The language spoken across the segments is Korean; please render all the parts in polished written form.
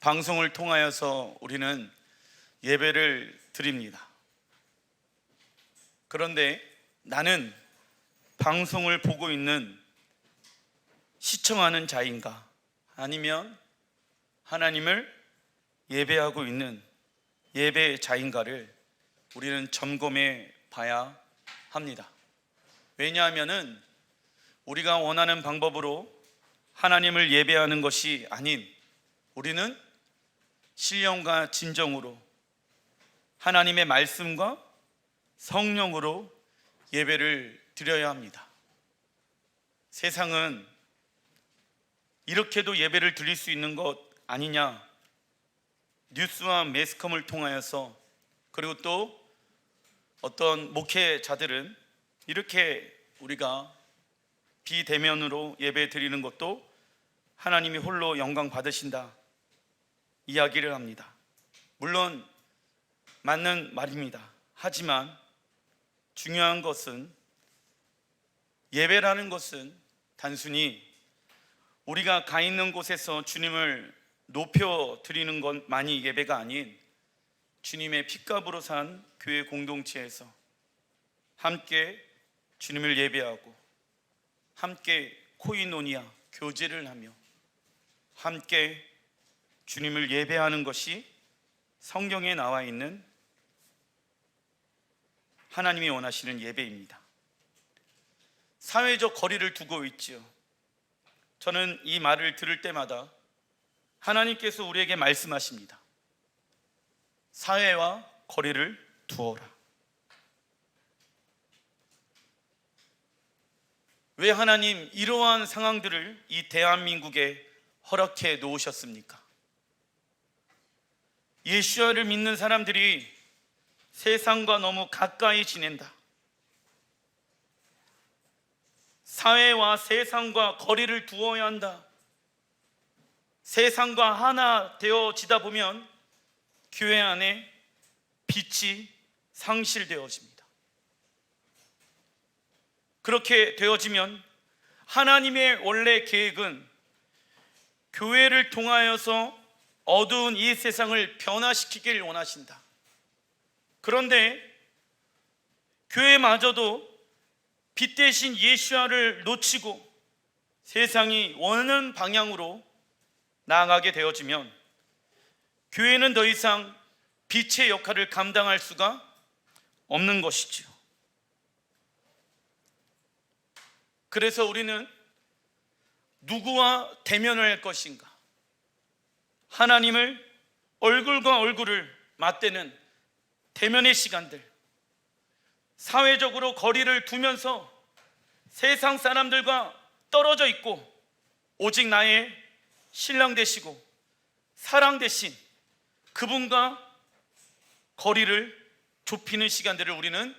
방송을 통하여서 우리는 예배를 드립니다. 그런데 나는 방송을 보고 있는 시청하는 자인가, 아니면 하나님을 예배하고 있는 예배자인가를 우리는 점검해 봐야 합니다. 왜냐하면 우리가 원하는 방법으로 하나님을 예배하는 것이 아닌, 우리는 신령과 진정으로 하나님의 말씀과 성령으로 예배를 드려야 합니다. 세상은 이렇게도 예배를 드릴 수 있는 것 아니냐, 뉴스와 매스컴을 통하여서, 그리고 또 어떤 목회자들은 이렇게 우리가 비대면으로 예배 드리는 것도 하나님이 홀로 영광 받으신다 이야기를 합니다. 물론 맞는 말입니다. 하지만 중요한 것은, 예배라는 것은 단순히 우리가 가 있는 곳에서 주님을 높여 드리는 것만이 예배가 아닌, 주님의 핏값으로 산 교회 공동체에서 함께 주님을 예배하고, 함께 코이노니아 교제를 하며 함께 주님을 예배하는 것이 성경에 나와 있는 하나님이 원하시는 예배입니다. 사회적 거리를 두고 있지요. 저는 이 말을 들을 때마다 하나님께서 우리에게 말씀하십니다. 사회와 거리를 두어라. 왜 하나님 이러한 상황들을 이 대한민국에 허락해 놓으셨습니까? 예수야를 믿는 사람들이 세상과 너무 가까이 지낸다, 사회와 세상과 거리를 두어야 한다, 세상과 하나 되어지다 보면 교회 안에 빛이 상실되어집니다. 그렇게 되어지면 하나님의 원래 계획은 교회를 통하여서 어두운 이 세상을 변화시키길 원하신다. 그런데 교회마저도 빛 대신 예수야를 놓치고 세상이 원하는 방향으로 나아가게 되어지면 교회는 더 이상 빛의 역할을 감당할 수가 없는 것이지요. 그래서 우리는 누구와 대면을 할 것인가, 하나님을 얼굴과 얼굴을 맞대는 대면의 시간들, 사회적으로 거리를 두면서 세상 사람들과 떨어져 있고 오직 나의 신랑 되시고 사랑 되신 그분과 거리를 좁히는 시간들을 우리는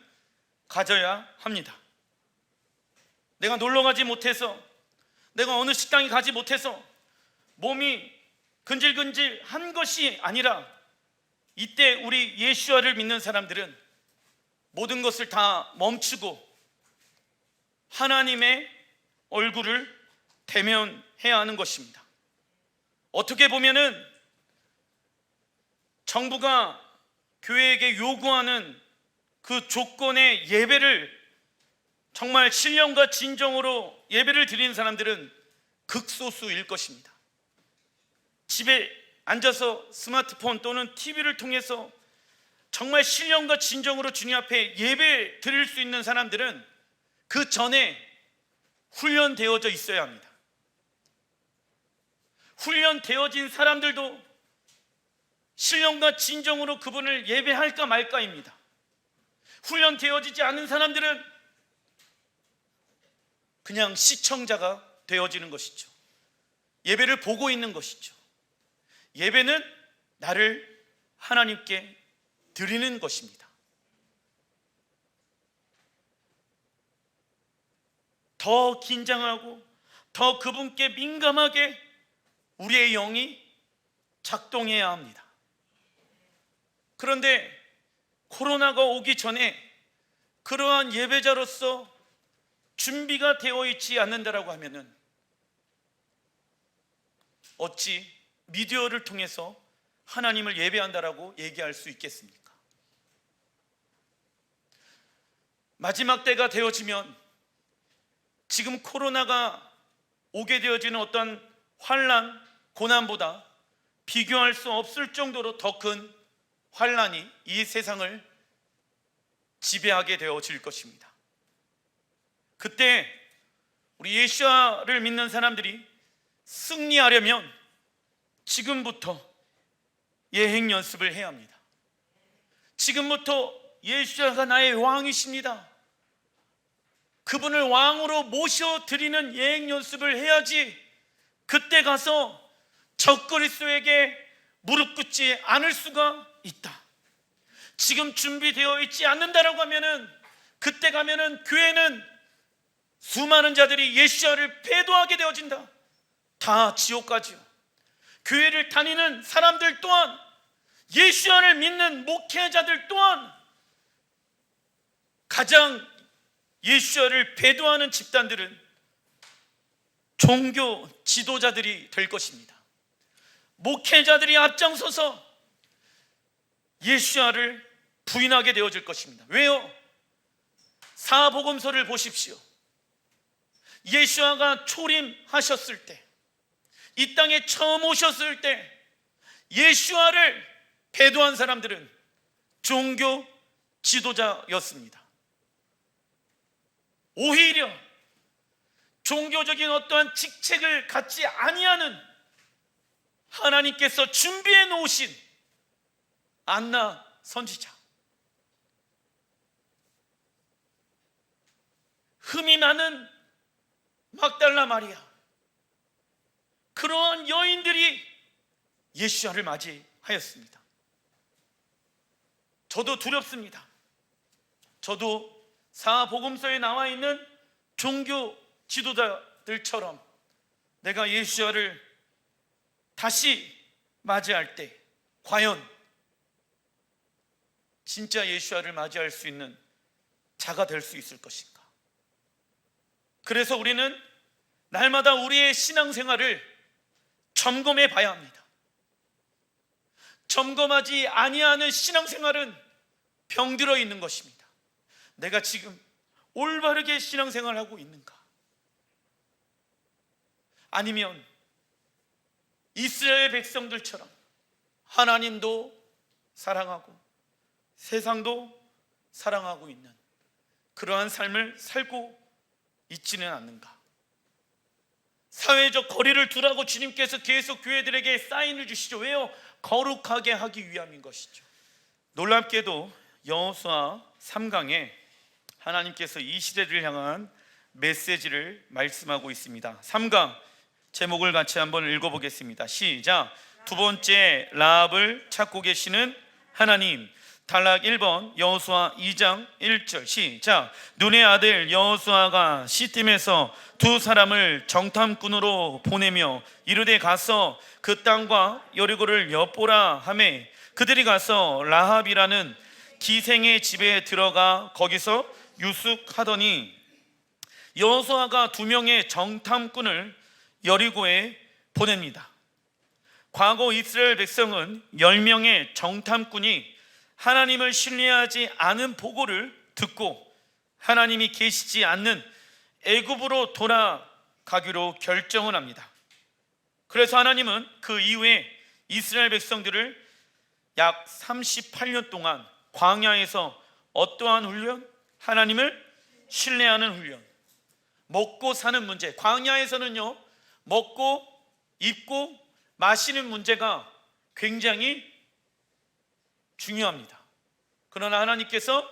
가져야 합니다. 내가 놀러 가지 못해서, 내가 어느 식당에 가지 못해서 몸이 근질근질한 것이 아니라, 이때 우리 예수야를 믿는 사람들은 모든 것을 다 멈추고 하나님의 얼굴을 대면해야 하는 것입니다. 어떻게 보면은 정부가 교회에게 요구하는 그 조건의 예배를 정말 신령과 진정으로 예배를 드리는 사람들은 극소수일 것입니다. 집에 앉아서 스마트폰 또는 TV를 통해서 정말 신령과 진정으로 주님 앞에 예배 드릴 수 있는 사람들은 그 전에 훈련되어져 있어야 합니다. 훈련되어진 사람들도 신령과 진정으로 그분을 예배할까 말까입니다. 훈련되어지지 않은 사람들은 그냥 시청자가 되어지는 것이죠. 예배를 보고 있는 것이죠. 예배는 나를 하나님께 드리는 것입니다. 더 긴장하고 더 그분께 민감하게 우리의 영이 작동해야 합니다. 그런데 코로나가 오기 전에 그러한 예배자로서 준비가 되어 있지 않는다라고 하면은 어찌 미디어를 통해서 하나님을 예배한다라고 얘기할 수 있겠습니까? 마지막 때가 되어지면 지금 코로나가 오게 되어지는 어떤 환난, 고난보다 비교할 수 없을 정도로 더 큰 환난이 이 세상을 지배하게 되어질 것입니다. 그때 우리 예수를 믿는 사람들이 승리하려면 지금부터 예행 연습을 해야 합니다. 지금부터 예수가 나의 왕이십니다, 그분을 왕으로 모셔드리는 예행 연습을 해야지 그때 가서 적그리스도에게 무릎 꿇지 않을 수가 있다. 지금 준비되어 있지 않는다라고 하면은, 그때 가면은 교회는 수많은 자들이 예수를 배도하게 되어진다. 다 지옥 가지요. 교회를 다니는 사람들 또한, 예수를 믿는 목회자들 또한 가장 예수를 배도하는 집단들은 종교 지도자들이 될 것입니다. 목회자들이 앞장서서 예수를 부인하게 되어질 것입니다. 왜요? 사복음서를 보십시오. 예수가 초림하셨을 때, 이 땅에 처음 오셨을 때 예수를 배도한 사람들은 종교 지도자였습니다. 오히려 종교적인 어떠한 직책을 갖지 아니하는 하나님께서 준비해 놓으신 안나 선지자, 흠이 많은 막달라 마리아, 그러한 여인들이 예수를 맞이하였습니다. 저도 두렵습니다. 저도 사복음서에 나와 있는 종교 지도자들처럼 내가 예수를 다시 맞이할 때 과연 진짜 예수를 맞이할 수 있는 자가 될 수 있을 것인가? 그래서 우리는 날마다 우리의 신앙생활을 점검해 봐야 합니다. 점검하지 아니하는 신앙생활은 병들어 있는 것입니다. 내가 지금 올바르게 신앙생활을 하고 있는가? 아니면 이스라엘 백성들처럼 하나님도 사랑하고 세상도 사랑하고 있는 그러한 삶을 살고 있지는 않는가? 사회적 거리를 두라고 주님께서 계속 교회들에게 사인을 주시죠. 왜요? 거룩하게 하기 위함인 것이죠. 놀랍게도 여호수아 3강에 하나님께서 이 시대를 향한 메시지를 말씀하고 있습니다. 3강 제목을 같이 한번 읽어보겠습니다. 시작. 두 번째, 라합을 찾고 계시는 하나님. 단락 1번 여호수아 2장 1절 시작. 눈의 아들 여호수아가 시팀에서 두 사람을 정탐꾼으로 보내며 이르되 가서 그 땅과 여리고를 엿보라 하매 그들이 가서 라합이라는 기생의 집에 들어가 거기서 유숙하더니 여호수아가 2명의 정탐꾼을 여리고에 보냅니다. 과거 이스라엘 백성은 10명의 정탐꾼이 하나님을 신뢰하지 않은 보고를 듣고 하나님이 계시지 않는 애굽으로 돌아가기로 결정을 합니다. 그래서 하나님은 그 이후에 이스라엘 백성들을 약 38년 동안 광야에서 어떠한 훈련? 하나님을 신뢰하는 훈련, 먹고 사는 문제. 광야에서는요, 먹고 입고 마시는 문제가 굉장히 중요합니다. 그러나 하나님께서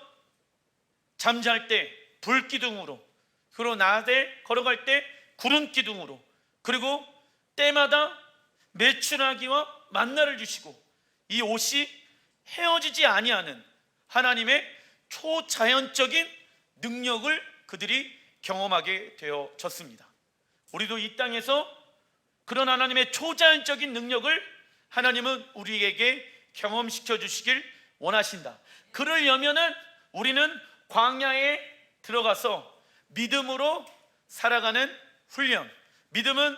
잠잘 때 불기둥으로, 그리고 낮에 걸어갈 때 구름 기둥으로, 그리고 때마다 메추라기와 만나를 주시고 이 옷이 헤어지지 아니하는 하나님의 초자연적인 능력을 그들이 경험하게 되어졌습니다. 우리도 이 땅에서 그런 하나님의 초자연적인 능력을 하나님은 우리에게 경험시켜 주시길 원하신다. 그러려면은 우리는 광야에 들어가서 믿음으로 살아가는 훈련. 믿음은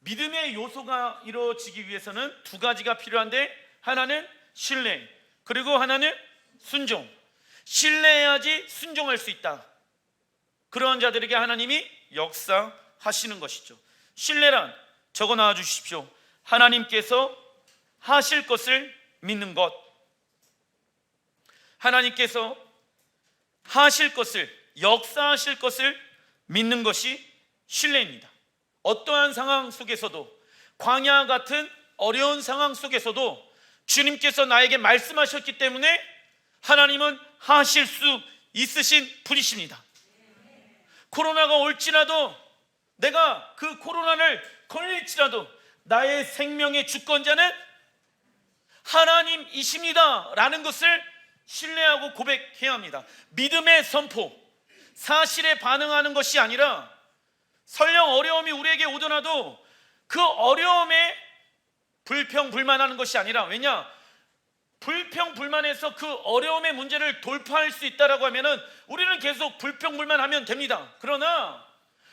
믿음의 요소가 이루어지기 위해서는 두 가지가 필요한데, 하나는 신뢰, 그리고 하나는 순종. 신뢰해야지 순종할 수 있다. 그러한 자들에게 하나님이 역사하시는 것이죠. 신뢰란, 적어 놔 주십시오. 하나님께서 하실 것을 믿는 것. 하나님께서 하실 것을, 역사하실 것을 믿는 것이 신뢰입니다. 어떠한 상황 속에서도, 광야 같은 어려운 상황 속에서도 주님께서 나에게 말씀하셨기 때문에 하나님은 하실 수 있으신 분이십니다. 코로나가 올지라도, 내가 그 코로나를 걸릴지라도 나의 생명의 주권자는 하나님이십니다 라는 것을 신뢰하고 고백해야 합니다. 믿음의 선포, 사실에 반응하는 것이 아니라, 설령 어려움이 우리에게 오더라도 그 어려움에 불평불만하는 것이 아니라, 왜냐? 불평불만해서 그 어려움의 문제를 돌파할 수 있다라고 하면은 우리는 계속 불평불만하면 됩니다. 그러나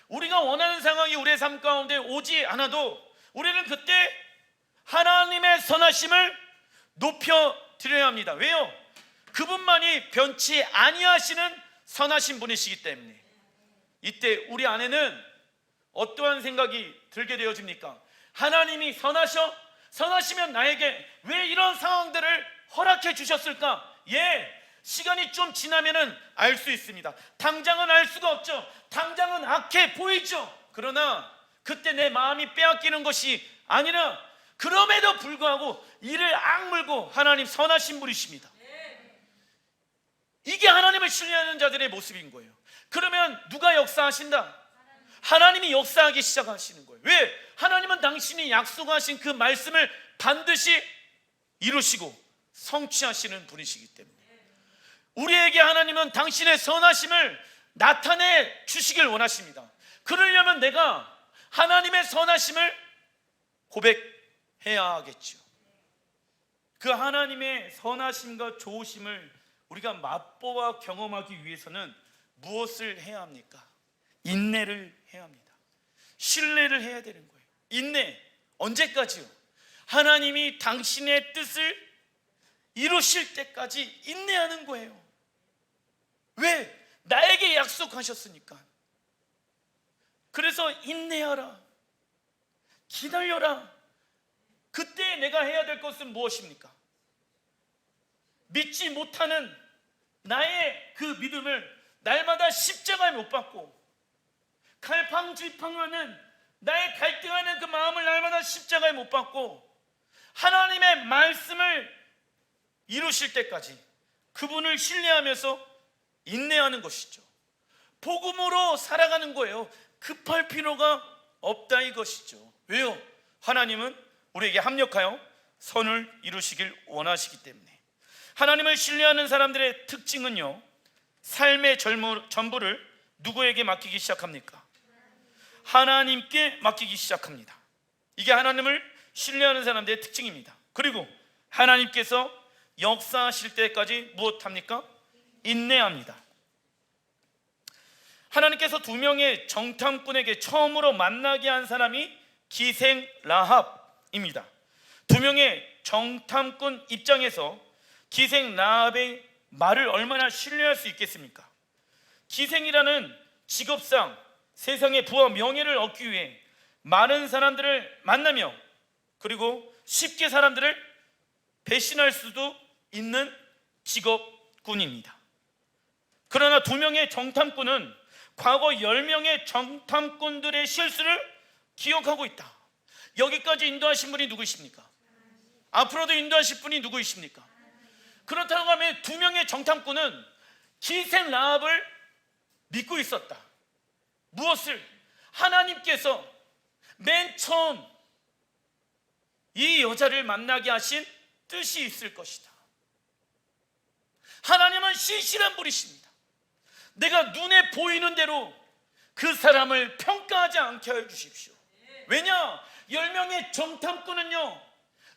우리가 원하는 상황이 우리의 삶 가운데 오지 않아도 우리는 그때 하나님의 선하심을 높여드려야 합니다. 왜요? 그분만이 변치 아니하시는 선하신 분이시기 때문에. 이때 우리 안에는 어떠한 생각이 들게 되어집니까? 하나님이 선하시면 나에게 왜 이런 상황들을 허락해 주셨을까? 시간이 좀 지나면은 알 수 있습니다. 당장은 알 수가 없죠. 당장은 악해 보이죠. 그러나 그때 내 마음이 빼앗기는 것이 아니라, 그럼에도 불구하고 이를 악물고 하나님 선하신 분이십니다. 이게 하나님을 신뢰하는 자들의 모습인 거예요. 그러면 누가 역사하신다? 하나님이 역사하기 시작하시는 거예요. 왜? 하나님은 당신이 약속하신 그 말씀을 반드시 이루시고 성취하시는 분이시기 때문에, 우리에게 하나님은 당신의 선하심을 나타내 주시길 원하십니다. 그러려면 내가 하나님의 선하심을 고백해야 하겠죠. 그 하나님의 선하심과 좋으심을 우리가 맛보아 경험하기 위해서는 무엇을 해야 합니까? 인내를 해야 합니다. 신뢰를 해야 되는 거예요. 인내, 언제까지요? 하나님이 당신의 뜻을 이루실 때까지 인내하는 거예요. 왜? 나에게 약속하셨으니까. 그래서 인내하라, 기다려라. 그때 내가 해야 될 것은 무엇입니까? 믿지 못하는 나의 그 믿음을 날마다 십자가에 못 박고, 갈팡질팡하는 나의 갈등하는 그 마음을 날마다 십자가에 못 박고, 하나님의 말씀을 이루실 때까지 그분을 신뢰하면서 인내하는 것이죠. 복음으로 살아가는 거예요. 급할 필요가 없다 이것이죠. 왜요? 하나님은 우리에게 합력하여 선을 이루시길 원하시기 때문에. 하나님을 신뢰하는 사람들의 특징은요, 삶의 전부를 누구에게 맡기기 시작합니까? 하나님께 맡기기 시작합니다. 이게 하나님을 신뢰하는 사람들의 특징입니다. 그리고 하나님께서 역사하실 때까지 무엇합니까? 인내합니다. 하나님께서 두 명의 정탐꾼에게 처음으로 만나게 한 사람이 기생 라합입니다. 두 명의 정탐꾼 입장에서 기생 라합의 말을 얼마나 신뢰할 수 있겠습니까? 기생이라는 직업상 세상의 부와 명예를 얻기 위해 많은 사람들을 만나며, 그리고 쉽게 사람들을 배신할 수도 있는 직업군입니다. 그러나 두 명의 정탐꾼은 과거 10명의 정탐꾼들의 실수를 기억하고 있다. 여기까지 인도하신 분이 누구이십니까? 앞으로도 인도하실 분이 누구이십니까? 그렇다고 하면 두 명의 정탐꾼은 기생 라합을 믿고 있었다. 무엇을? 하나님께서 맨 처음 이 여자를 만나게 하신 뜻이 있을 것이다. 하나님은 신실한 분이십니다. 내가 눈에 보이는 대로 그 사람을 평가하지 않게 해주십시오. 왜냐? 10명의 정탐꾼은요,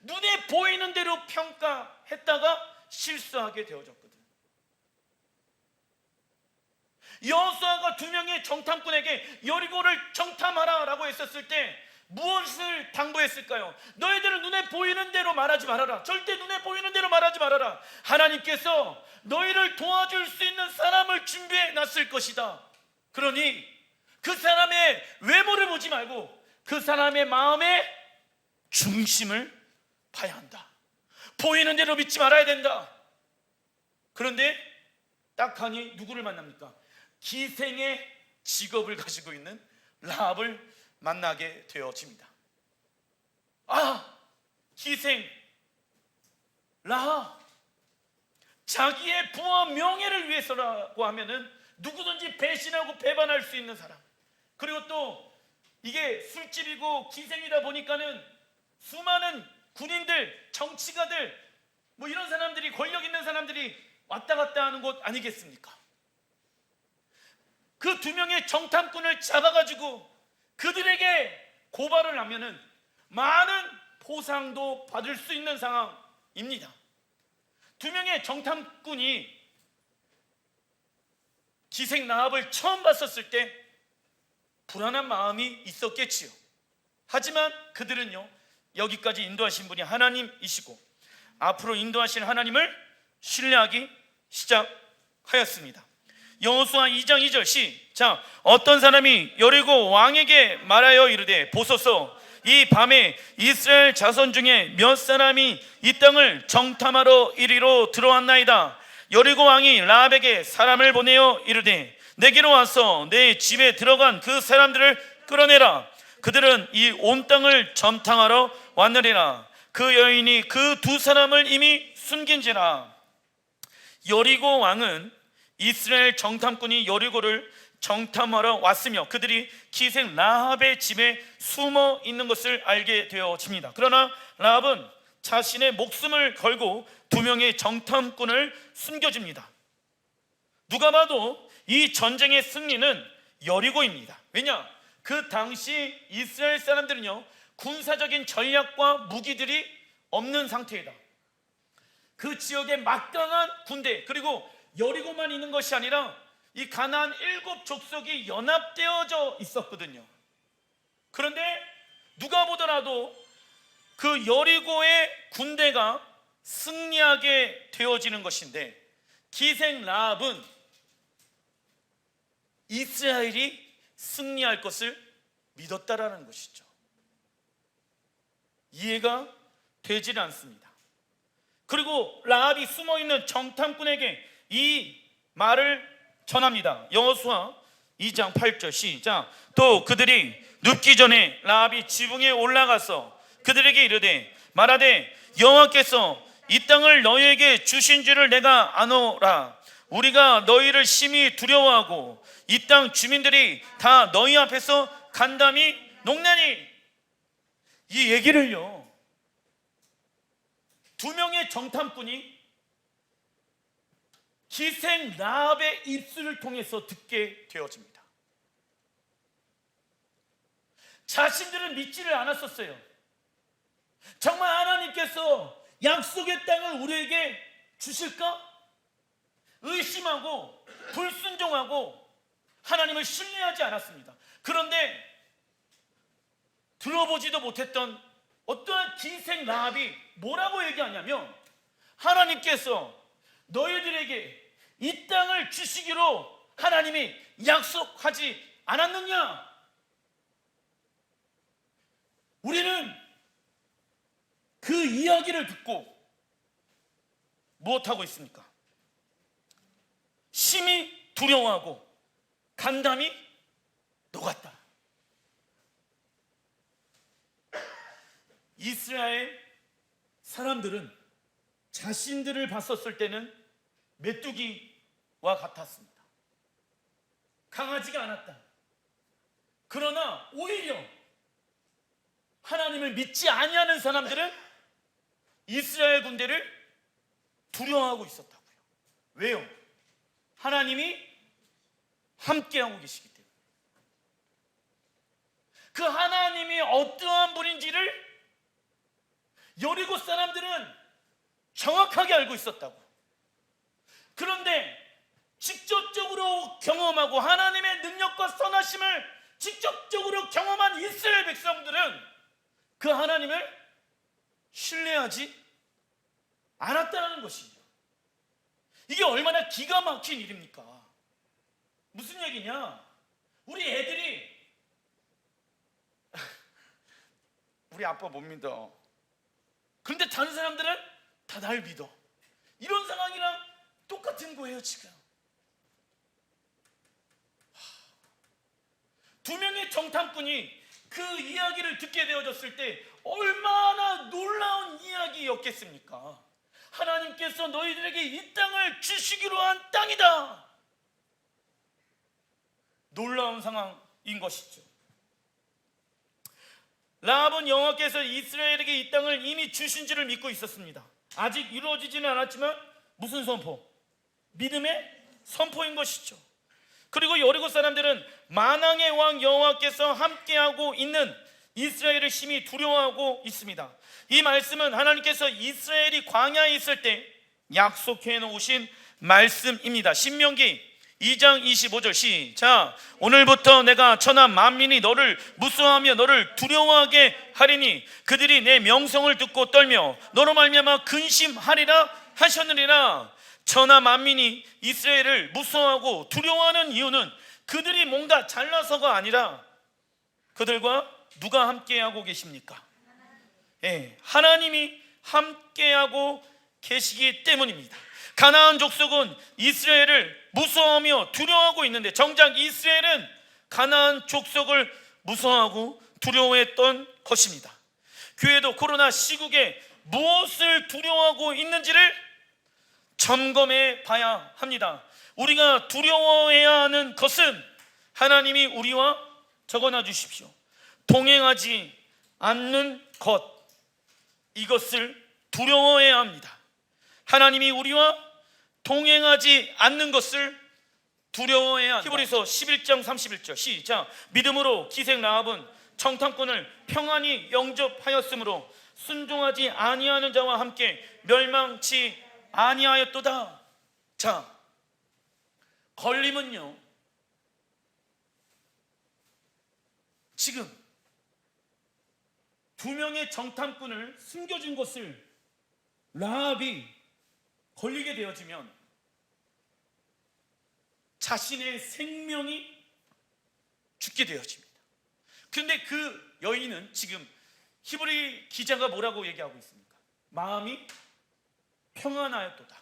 눈에 보이는 대로 평가했다가 실수하게 되어졌거든. 여호수아가 두 명의 정탐꾼에게 여리고를 정탐하라 라고 했었을 때 무엇을 당부했을까요? 너희들은 눈에 보이는 대로 말하지 말아라. 절대 눈에 보이는 대로 말하지 말아라. 하나님께서 너희를 도와줄 수 있는 사람을 준비해 놨을 것이다. 그러니 그 사람의 외모를 보지 말고 그 사람의 마음의 중심을 봐야 한다. 보이는 대로 믿지 말아야 된다. 그런데 딱하니 누구를 만납니까? 기생의 직업을 가지고 있는 라합을 만나게 되어집니다. 기생 라합, 자기의 부와 명예를 위해서라고 하면은 누구든지 배신하고 배반할 수 있는 사람. 그리고 또 이게 술집이고 기생이다 보니까는 수많은 군인들, 정치가들, 뭐 이런 사람들이, 권력 있는 사람들이 왔다 갔다 하는 곳 아니겠습니까? 그 두 명의 정탐꾼을 잡아가지고 그들에게 고발을 하면은 많은 포상도 받을 수 있는 상황입니다. 두 명의 정탐꾼이 기생 라합을 처음 봤었을 때 불안한 마음이 있었겠지요. 하지만 그들은요, 여기까지 인도하신 분이 하나님이시고 앞으로 인도하실 하나님을 신뢰하기 시작하였습니다. 여호수아 2장 2절 시작. 어떤 사람이 여리고 왕에게 말하여 이르되 보소서, 이 밤에 이스라엘 자손 중에 몇 사람이 이 땅을 정탐하러 이리로 들어왔나이다. 여리고 왕이 라합에게 사람을 보내어 이르되 내게로 와서 내 집에 들어간 그 사람들을 끌어내라. 그들은 이 온 땅을 정탐하러 왔느니라. 그 여인이 그 두 사람을 이미 숨긴지라. 여리고 왕은 이스라엘 정탐꾼이 여리고를 정탐하러 왔으며 그들이 기생 라합의 집에 숨어 있는 것을 알게 되어집니다. 그러나 라합은 자신의 목숨을 걸고 두 명의 정탐꾼을 숨겨줍니다. 누가 봐도 이 전쟁의 승리는 여리고입니다. 왜냐? 그 당시 이스라엘 사람들은요, 군사적인 전략과 무기들이 없는 상태이다. 그 지역에 막강한 군대, 그리고 여리고만 있는 것이 아니라 이 가나안 7 족속이 연합되어져 있었거든요. 그런데 누가 보더라도 그 여리고의 군대가 승리하게 되어지는 것인데, 기생 라합은 이스라엘이 승리할 것을 믿었다라는 것이죠. 이해가 되질 않습니다. 그리고 라합이 숨어있는 정탐꾼에게 이 말을 전합니다. 여호수아 2장 8절 시작. 또 그들이 눕기 전에 라합이 지붕에 올라가서 그들에게 이르되 말하되 여호와께서 이 땅을 너희에게 주신 줄을 내가 아노라. 우리가 너희를 심히 두려워하고 이 땅 주민들이 다 너희 앞에서 간담이 녹나니. 이 얘기를요, 두 명의 정탐꾼이 기생 라합의 입술을 통해서 듣게 되어집니다. 자신들은 믿지를 않았었어요. 정말 하나님께서 약속의 땅을 우리에게 주실까? 의심하고 불순종하고 하나님을 신뢰하지 않았습니다. 그런데 들어보지도 못했던 어떠한 기생 라합이 뭐라고 얘기하냐면, 하나님께서 너희들에게 이 땅을 주시기로 하나님이 약속하지 않았느냐? 우리는 그 이야기를 듣고 무엇하고 있습니까? 심히 두려워하고 간담이 녹았다. 이스라엘 사람들은 자신들을 봤었을 때는 메뚜기와 같았습니다. 강하지가 않았다. 그러나 오히려 하나님을 믿지 아니하는 사람들은 이스라엘 군대를 두려워하고 있었다고요. 왜요? 하나님이 함께하고 계시기 때문에. 그 하나님이 어떠한 분인지를 여리고 사람들은 정확하게 알고 있었다고. 그런데 직접적으로 경험하고 하나님의 능력과 선하심을 직접적으로 경험한 이스라엘 백성들은 그 하나님을 신뢰하지 않았다는 것이죠. 이게 얼마나 기가 막힌 일입니까? 무슨 얘기냐? 우리 애들이 우리 아빠 못 믿어. 그런데 다른 사람들은 다 날 믿어. 이런 상황이랑 똑같은 거예요 지금. 두 명의 정탐꾼이 그 이야기를 듣게 되어졌을 때 얼마나 놀라운 이야기였겠습니까? 하나님께서 너희들에게 이 땅을 주시기로 한 땅이다. 놀라운 상황인 것이죠. 라합은 여호와께서 이스라엘에게 이 땅을 이미 주신 줄을 믿고 있었습니다. 아직 이루어지지는 않았지만 무슨 선포? 믿음의 선포인 것이죠. 그리고 여리고 사람들은 만왕의 왕 여호와께서 함께하고 있는 이스라엘을 심히 두려워하고 있습니다. 이 말씀은 하나님께서 이스라엘이 광야에 있을 때 약속해 놓으신 말씀입니다. 신명기 2장 25절 시작. 오늘부터 내가 천하 만민이 너를 무수하며 너를 두려워하게 하리니 그들이 내 명성을 듣고 떨며 너로 말미암아 근심하리라 하셨느니라. 천하 만민이 이스라엘을 무서워하고 두려워하는 이유는 그들이 뭔가 잘나서가 아니라 그들과 누가 함께하고 계십니까? 하나님이 함께하고 계시기 때문입니다. 가나안 족속은 이스라엘을 무서워하며 두려워하고 있는데 정작 이스라엘은 가나안 족속을 무서워하고 두려워했던 것입니다. 교회도 코로나 시국에 무엇을 두려워하고 있는지를 점검해 봐야 합니다. 우리가 두려워해야 하는 것은 하나님이 우리와 적어놔 주십시오. 동행하지 않는 것, 이것을 두려워해야 합니다. 하나님이 우리와 동행하지 않는 것을 두려워해야 한다. 히브리서 11장 31절 시작. 믿음으로 기생 라합은 정탐꾼을 평안히 영접하였으므로 순종하지 아니하는 자와 함께 멸망치 아니하였도다. 자, 걸림은요, 지금 두 명의 정탐꾼을 숨겨준 것을 라합이 걸리게 되어지면 자신의 생명이 죽게 되어집니다. 그런데 그 여인은 지금 히브리 기자가 뭐라고 얘기하고 있습니까? 마음이 평안하였도다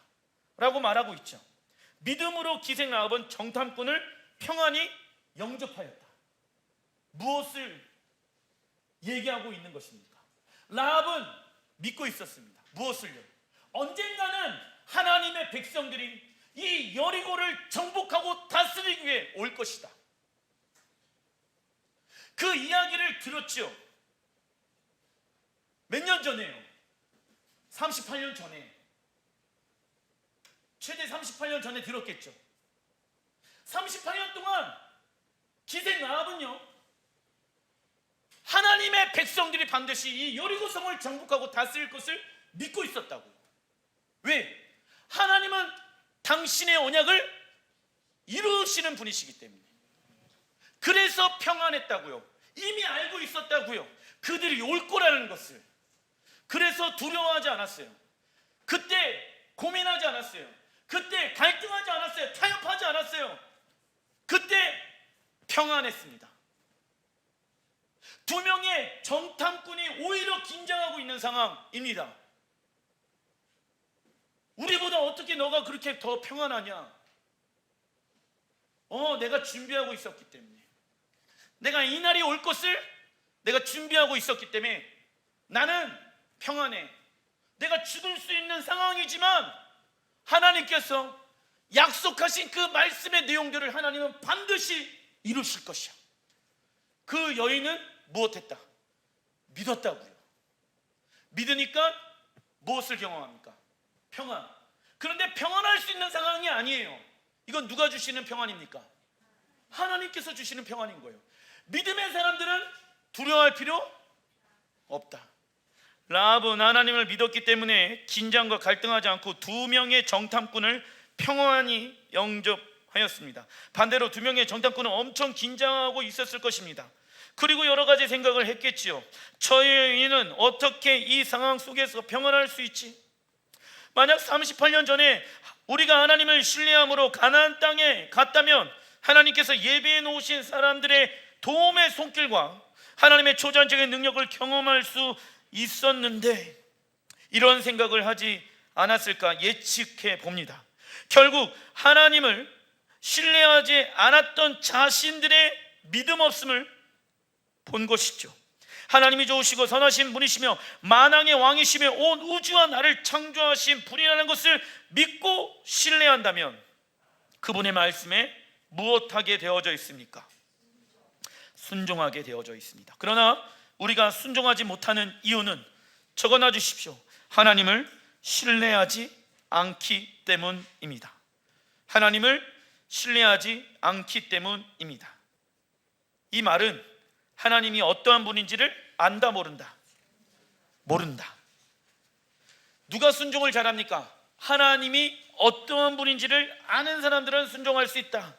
라고 말하고 있죠. 믿음으로 기생 라합은 정탐꾼을 평안히 영접하였다. 무엇을 얘기하고 있는 것입니까? 라합은 믿고 있었습니다. 무엇을요? 언젠가는 하나님의 백성들이 이 여리고를 정복하고 다스리기 위해 올 것이다. 그 이야기를 들었죠. 몇 년 전에요? 38년 전에. 최대 38년 전에 들었겠죠. 38년 동안 기생 라합은요, 하나님의 백성들이 반드시 이 여리고성을 정복하고 다스릴 것을 믿고 있었다고요. 왜? 하나님은 당신의 언약을 이루시는 분이시기 때문에. 그래서 평안했다고요. 이미 알고 있었다고요. 그들이 올 거라는 것을. 그래서 두려워하지 않았어요. 그때 고민하지 않았어요. 그때 갈등하지 않았어요. 타협하지 않았어요. 그때 평안했습니다. 두 명의 정탐꾼이 오히려 긴장하고 있는 상황입니다. 우리보다 어떻게 너가 그렇게 더 평안하냐? 내가 준비하고 있었기 때문에. 내가 이 날이 올 것을 내가 준비하고 있었기 때문에 나는 평안해. 내가 죽을 수 있는 상황이지만 하나님께서 약속하신 그 말씀의 내용들을 하나님은 반드시 이루실 것이야. 그 여인은 무엇했다? 믿었다고요. 믿으니까 무엇을 경험합니까? 평안. 그런데 평안할 수 있는 상황이 아니에요. 이건 누가 주시는 평안입니까? 하나님께서 주시는 평안인 거예요. 믿음의 사람들은 두려워할 필요 없다. 라합은 하나님을 믿었기 때문에 긴장과 갈등하지 않고 두 명의 정탐꾼을 평안히 영접하였습니다. 하였습니다. 반대로 두 명의 정탐꾼은 엄청 긴장하고 있었을 것입니다. 그리고 여러 가지 생각을 했겠지요. 저희는 어떻게 이 상황 속에서 평안할 수 있지? 만약 38년 전에 우리가 하나님을 신뢰함으로 가나안 땅에 갔다면 하나님께서 예비해 놓으신 사람들의 도움의 손길과 하나님의 초자연적인 능력을 경험할 수 있었는데 이런 생각을 하지 않았을까 예측해 봅니다. 결국 하나님을 신뢰하지 않았던 자신들의 믿음 없음을 본 것이죠. 하나님이 좋으시고 선하신 분이시며 만왕의 왕이시며 온 우주와 나를 창조하신 분이라는 것을 믿고 신뢰한다면 그분의 말씀에 무엇하게 되어져 있습니까? 순종하게 되어져 있습니다. 그러나 우리가 순종하지 못하는 이유는 적어놔 주십시오. 하나님을 신뢰하지 않기 때문입니다. 하나님을 신뢰하지 않기 때문입니다. 이 말은 하나님이 어떠한 분인지를 안다 모른다? 모른다. 누가 순종을 잘합니까? 하나님이 어떠한 분인지를 아는 사람들은 순종할 수 있다.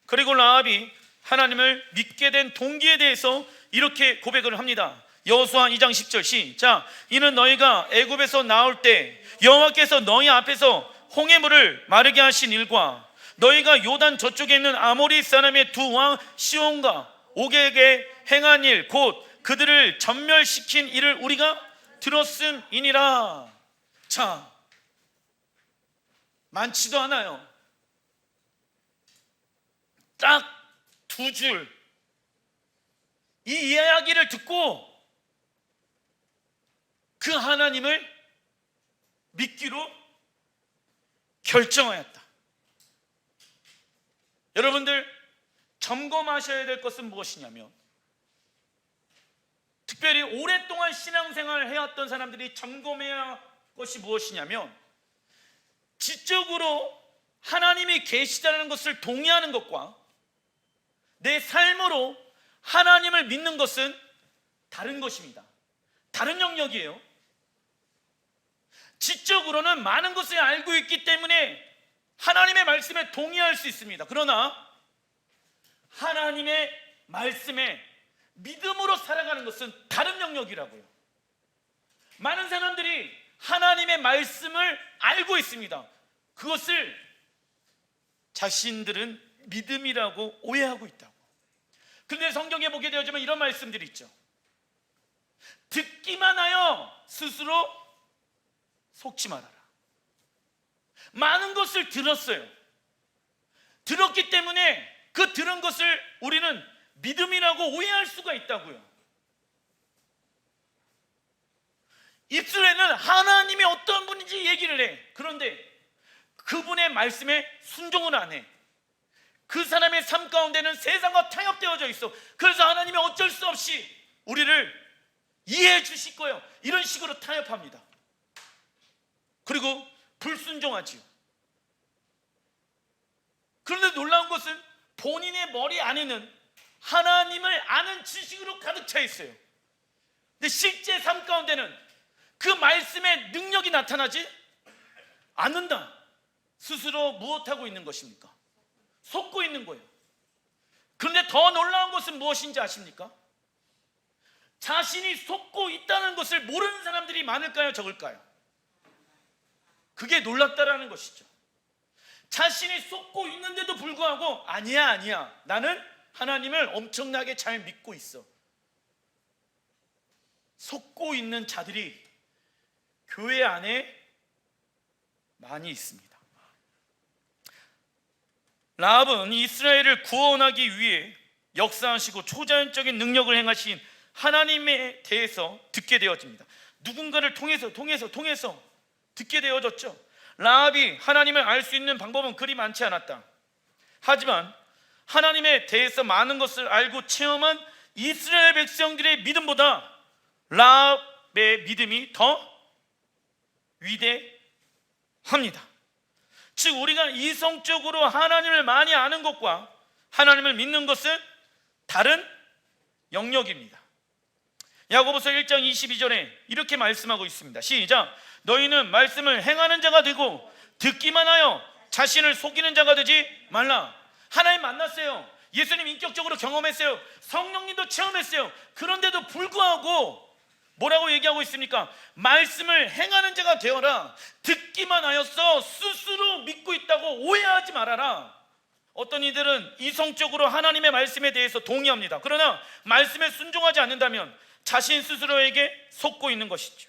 그리고 라합이 하나님을 믿게 된 동기에 대해서 이렇게 고백을 합니다. 여호수아 2장 10절 시작. 이는 너희가 애굽에서 나올 때 여호와께서 너희 앞에서 홍해물을 마르게 하신 일과 너희가 요단 저쪽에 있는 아모리 사람의 두 왕 시온과 옥에게 행한 일 곧 그들을 전멸시킨 일을 우리가 들었음이니라. 자, 많지도 않아요. 딱 두 줄. 이 이야기를 듣고 그 하나님을 믿기로 결정하였다. 여러분들 점검하셔야 될 것은 무엇이냐면, 특별히 오랫동안 신앙생활을 해왔던 사람들이 점검해야 할 것이 무엇이냐면, 지적으로 하나님이 계시다는 것을 동의하는 것과 내 삶으로 하나님을 믿는 것은 다른 것입니다. 다른 영역이에요. 지적으로는 많은 것을 알고 있기 때문에 하나님의 말씀에 동의할 수 있습니다. 그러나 하나님의 말씀에 믿음으로 살아가는 것은 다른 영역이라고요. 많은 사람들이 하나님의 말씀을 알고 있습니다. 그것을 자신들은 믿음이라고 오해하고 있다고. 그런데 성경에 보게 되어지면 이런 말씀들이 있죠. 듣기만 하여 스스로 속지 말아라. 많은 것을 들었어요. 들었기 때문에 그 들은 것을 우리는 믿음이라고 오해할 수가 있다고요. 입술에는 하나님이 어떤 분인지 얘기를 해. 그런데 그분의 말씀에 순종을 안 해. 그 사람의 삶 가운데는 세상과 타협되어져 있어. 그래서 하나님이 어쩔 수 없이 우리를 이해해 주실 거예요. 이런 식으로 타협합니다. 그리고 불순종하지요. 그런데 놀라운 것은 본인의 머리 안에는 하나님을 아는 지식으로 가득 차 있어요. 근데 실제 삶 가운데는 그 말씀의 능력이 나타나지 않는다. 스스로 무엇하고 있는 것입니까? 속고 있는 거예요. 그런데 더 놀라운 것은 무엇인지 아십니까? 자신이 속고 있다는 것을 모르는 사람들이 많을까요? 적을까요? 그게 놀랍다라는 것이죠. 자신이 속고 있는데도 불구하고 아니야 나는 하나님을 엄청나게 잘 믿고 있어. 속고 있는 자들이 교회 안에 많이 있습니다. 라합은 이스라엘을 구원하기 위해 역사하시고 초자연적인 능력을 행하신 하나님에 대해서 듣게 되어집니다. 누군가를 통해서 듣게 되어졌죠. 라합이 하나님을 알 수 있는 방법은 그리 많지 않았다. 하지만 하나님에 대해서 많은 것을 알고 체험한 이스라엘 백성들의 믿음보다 라합의 믿음이 더 위대합니다. 즉 우리가 이성적으로 하나님을 많이 아는 것과 하나님을 믿는 것은 다른 영역입니다. 야고보서 1장 22절에 이렇게 말씀하고 있습니다. 시작. 너희는 말씀을 행하는 자가 되고 듣기만 하여 자신을 속이는 자가 되지 말라. 하나님 만났어요. 예수님 인격적으로 경험했어요. 성령님도 체험했어요. 그런데도 불구하고 뭐라고 얘기하고 있습니까? 말씀을 행하는 자가 되어라. 듣기만 하였어 스스로 믿고 있다고 오해하지 말아라. 어떤 이들은 이성적으로 하나님의 말씀에 대해서 동의합니다. 그러나 말씀에 순종하지 않는다면 자신 스스로에게 속고 있는 것이죠.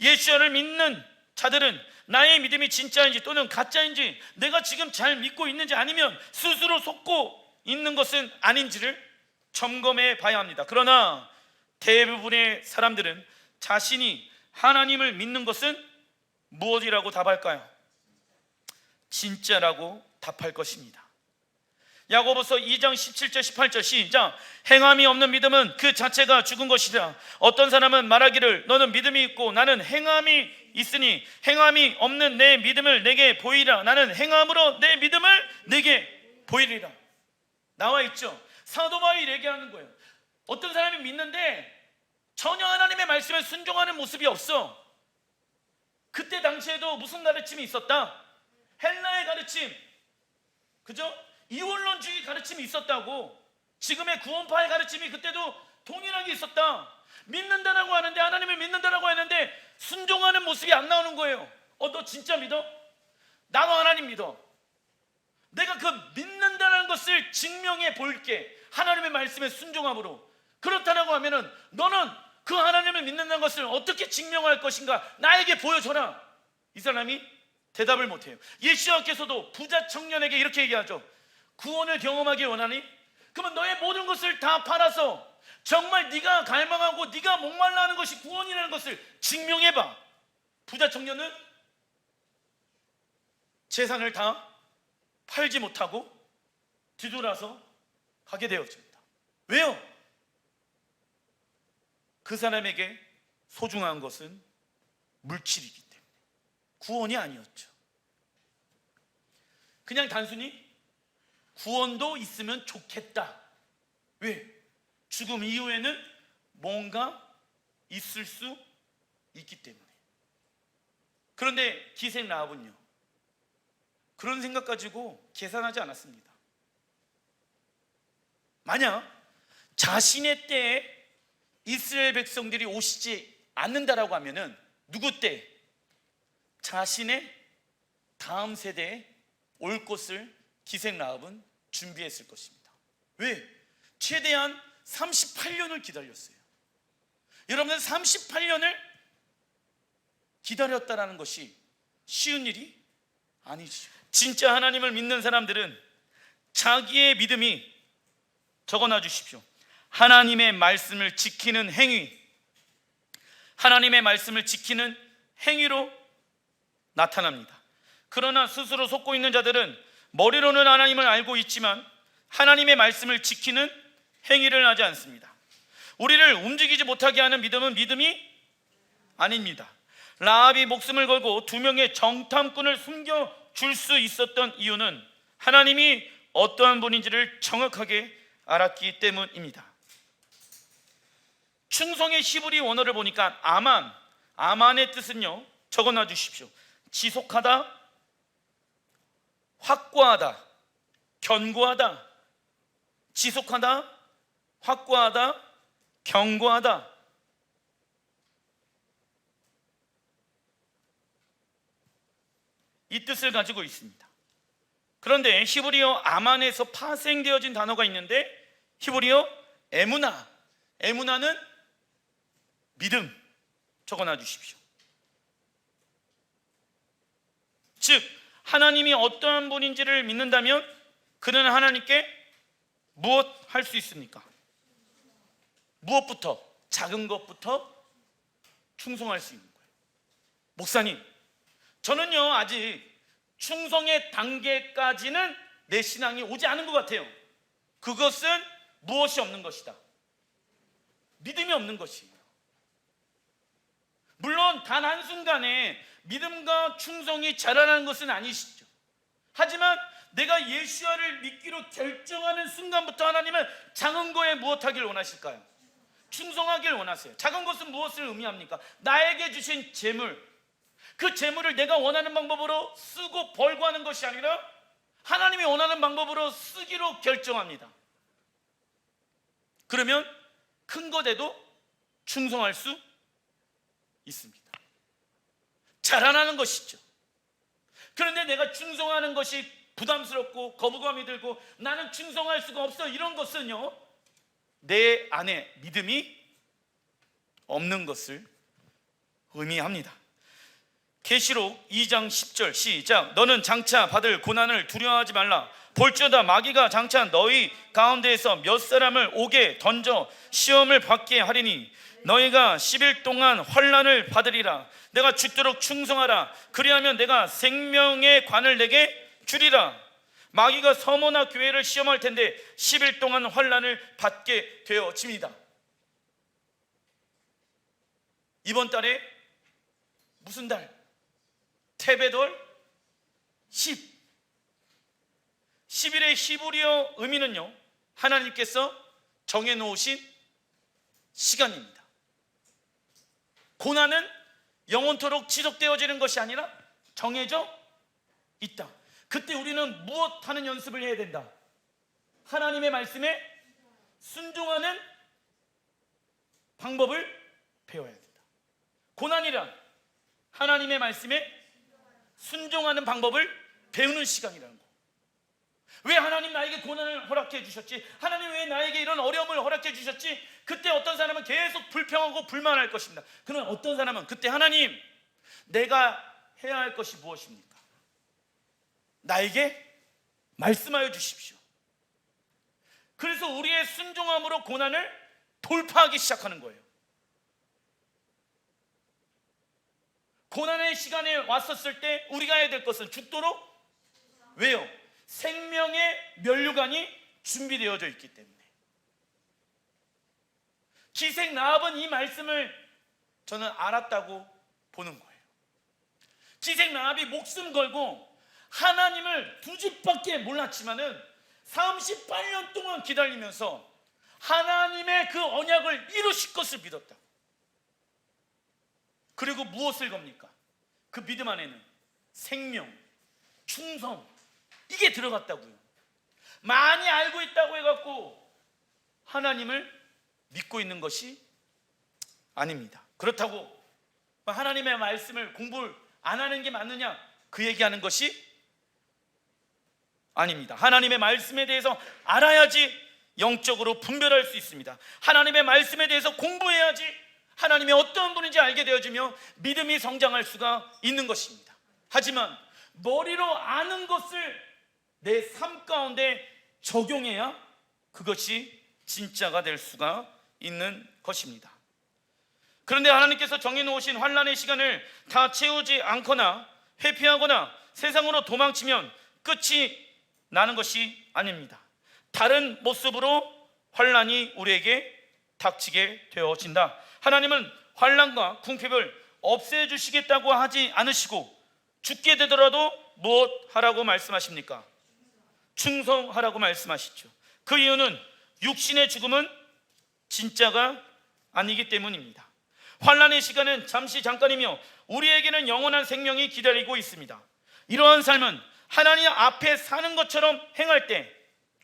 예수를 믿는 자들은 나의 믿음이 진짜인지 또는 가짜인지, 내가 지금 잘 믿고 있는지 아니면 스스로 속고 있는 것은 아닌지를 점검해 봐야 합니다. 그러나 대부분의 사람들은 자신이 하나님을 믿는 것은 무엇이라고 답할까요? 진짜라고 답할 것입니다. 야고보서 2장 17절 18절 시작. 행함이 없는 믿음은 그 자체가 죽은 것이라. 어떤 사람은 말하기를 너는 믿음이 있고 나는 행함이 있으니 행함이 없는 내 믿음을 내게 보이라. 나는 행함으로 내 믿음을 내게 보이리라. 나와 있죠. 사도 바울이 얘기하는 거예요. 어떤 사람이 믿는데 전혀 하나님의 말씀에 순종하는 모습이 없어. 그때 당시에도 무슨 가르침이 있었다? 헬라의 가르침, 그죠? 이원론주의 가르침이 있었다고. 지금의 구원파의 가르침이 그때도 동일하게 있었다. 믿는다라고 하는데, 하나님을 믿는다라고 하는데 순종하는 모습이 안 나오는 거예요. 너 진짜 믿어? 나도 하나님 믿어. 내가 그 믿는다는 것을 증명해 볼게. 하나님의 말씀에 순종함으로. 그렇다라고 하면은 너는 그 하나님을 믿는다는 것을 어떻게 증명할 것인가? 나에게 보여줘라. 이 사람이 대답을 못해요. 예수님께서도 부자 청년에게 이렇게 얘기하죠. 구원을 경험하기 원하니? 그러면 너의 모든 것을 다 팔아서 정말 네가 갈망하고 네가 목말라 하는 것이 구원이라는 것을 증명해봐. 부자 청년은 재산을 다 팔지 못하고 뒤돌아서 가게 되었습니다. 왜요? 그 사람에게 소중한 것은 물질이기 때문에, 구원이 아니었죠. 그냥 단순히 구원도 있으면 좋겠다. 왜? 죽음 이후에는 뭔가 있을 수 있기 때문에. 그런데 기생 라합은요, 그런 생각 가지고 계산하지 않았습니다. 만약 자신의 때에 이스라엘 백성들이 오시지 않는다라고 하면은 누구 때? 자신의 다음 세대에 올 것을 기생 라합은 준비했을 것입니다. 왜? 최대한 38년을 기다렸어요. 여러분들 38년을 기다렸다라는 것이 쉬운 일이 아니죠. 진짜 하나님을 믿는 사람들은 자기의 믿음이, 적어놔 주십시오, 하나님의 말씀을 지키는 행위, 하나님의 말씀을 지키는 행위로 나타납니다. 그러나 스스로 속고 있는 자들은 머리로는 하나님을 알고 있지만 하나님의 말씀을 지키는 행위를 하지 않습니다. 우리를 움직이지 못하게 하는 믿음은 믿음이 아닙니다. 라합이 목숨을 걸고 2명의 정탐꾼을 숨겨줄 수 있었던 이유는 하나님이 어떠한 분인지를 정확하게 알았기 때문입니다. 충성의 히브리 원어를 보니까 아만의 뜻은요, 적어놔 주십시오. 지속하다, 확고하다, 견고하다. 지속하다, 확고하다, 견고하다. 이 뜻을 가지고 있습니다. 그런데 히브리어 아만에서 파생되어진 단어가 있는데 히브리어 에무나는 믿음, 적어놔 주십시오. 즉 하나님이 어떠한 분인지를 믿는다면 그는 하나님께 무엇 할 수 있습니까? 무엇부터? 작은 것부터 충성할 수 있는 거예요. 목사님, 저는요 아직 충성의 단계까지는 내 신앙이 오지 않은 것 같아요. 그것은 무엇이 없는 것이다? 믿음이 없는 것이에요. 물론 단 한순간에 믿음과 충성이 자라나는 것은 아니시죠. 하지만 내가 예수와를 믿기로 결정하는 순간부터 하나님은 작은 거에 무엇하길 원하실까요? 충성하길 원하세요. 작은 것은 무엇을 의미합니까? 나에게 주신 재물, 그 재물을 내가 원하는 방법으로 쓰고 벌고 하는 것이 아니라 하나님이 원하는 방법으로 쓰기로 결정합니다. 그러면 큰 것에도 충성할 수 있습니다. 자라나는 것이죠. 그런데 내가 충성하는 것이 부담스럽고 거부감이 들고 나는 충성할 수가 없어, 이런 것은요, 내 안에 믿음이 없는 것을 의미합니다. 계시록 2장 10절 시작. 너는 장차 받을 고난을 두려워하지 말라. 볼지어다 마귀가 장차 너희 가운데에서 몇 사람을 옥에 던져 시험을 받게 하리니 너희가 10일 동안 환난을 받으리라. 내가 죽도록 충성하라. 그리하면 내가 생명의 관을 내게 주리라. 마귀가 서머나 교회를 시험할 텐데 10일 동안 환난을 받게 되어집니다. 이번 달에 무슨 달? 테베돌 10. 10일의 히브리어 의미는요, 하나님께서 정해놓으신 시간입니다. 고난은 영원토록 지속되어지는 것이 아니라 정해져 있다. 그때 우리는 무엇 하는 연습을 해야 된다? 하나님의 말씀에 순종하는 방법을 배워야 된다. 고난이란 하나님의 말씀에 순종하는 방법을 배우는 시간이라는 거. 왜 하나님 나에게 고난을 허락해 주셨지? 하나님 왜 나에게 이런 어려움을 허락해 주셨지? 그때 어떤 사람은 계속 불평하고 불만할 것입니다. 그러나 어떤 사람은 그때 하나님, 내가 해야 할 것이 무엇입니까? 나에게 말씀하여 주십시오. 그래서 우리의 순종함으로 고난을 돌파하기 시작하는 거예요. 고난의 시간에 왔었을 때 우리가 해야 될 것은 죽도록, 왜요? 생명의 면류관이 준비되어져 있기 때문에. 기생 라합은 이 말씀을 저는 알았다고 보는 거예요. 기생 라합이 목숨 걸고 하나님을 두 집밖에 몰랐지만은 38년 동안 기다리면서 하나님의 그 언약을 이루실 것을 믿었다. 그리고 무엇을 겁니까? 그 믿음 안에는 생명, 충성, 이게 들어갔다고요. 많이 알고 있다고 해갖고 하나님을 믿고 있는 것이 아닙니다. 그렇다고 하나님의 말씀을 공부를 안 하는 게 맞느냐? 그 얘기하는 것이 아닙니다. 하나님의 말씀에 대해서 알아야지 영적으로 분별할 수 있습니다. 하나님의 말씀에 대해서 공부해야지 하나님이 어떤 분인지 알게 되어지며 믿음이 성장할 수가 있는 것입니다. 하지만 머리로 아는 것을 내 삶 가운데 적용해야 그것이 진짜가 될 수가 있는 것입니다. 그런데 하나님께서 정해놓으신 환난의 시간을 다 채우지 않거나 회피하거나 세상으로 도망치면 끝이 나는 것이 아닙니다. 다른 모습으로 환난이 우리에게 닥치게 되어진다. 하나님은 환난과 궁핍을 없애주시겠다고 하지 않으시고 죽게 되더라도 무엇 하라고 말씀하십니까? 충성하라고 말씀하시죠. 그 이유는 육신의 죽음은 진짜가 아니기 때문입니다. 환난의 시간은 잠깐이며 우리에게는 영원한 생명이 기다리고 있습니다. 이러한 삶은 하나님 앞에 사는 것처럼 행할 때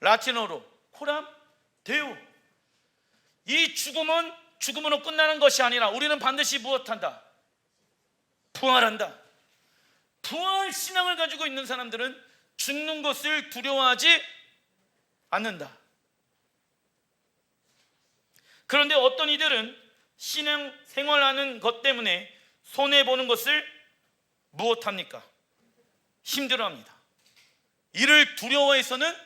라틴어로 코람 데우, 이 죽음은 죽음으로 끝나는 것이 아니라 우리는 반드시 무엇한다? 부활한다. 부활 신앙을 가지고 있는 사람들은 죽는 것을 두려워하지 않는다. 그런데 어떤 이들은 신앙 생활하는 것 때문에 손해보는 것을 무엇합니까? 힘들어합니다. 이를 두려워해서는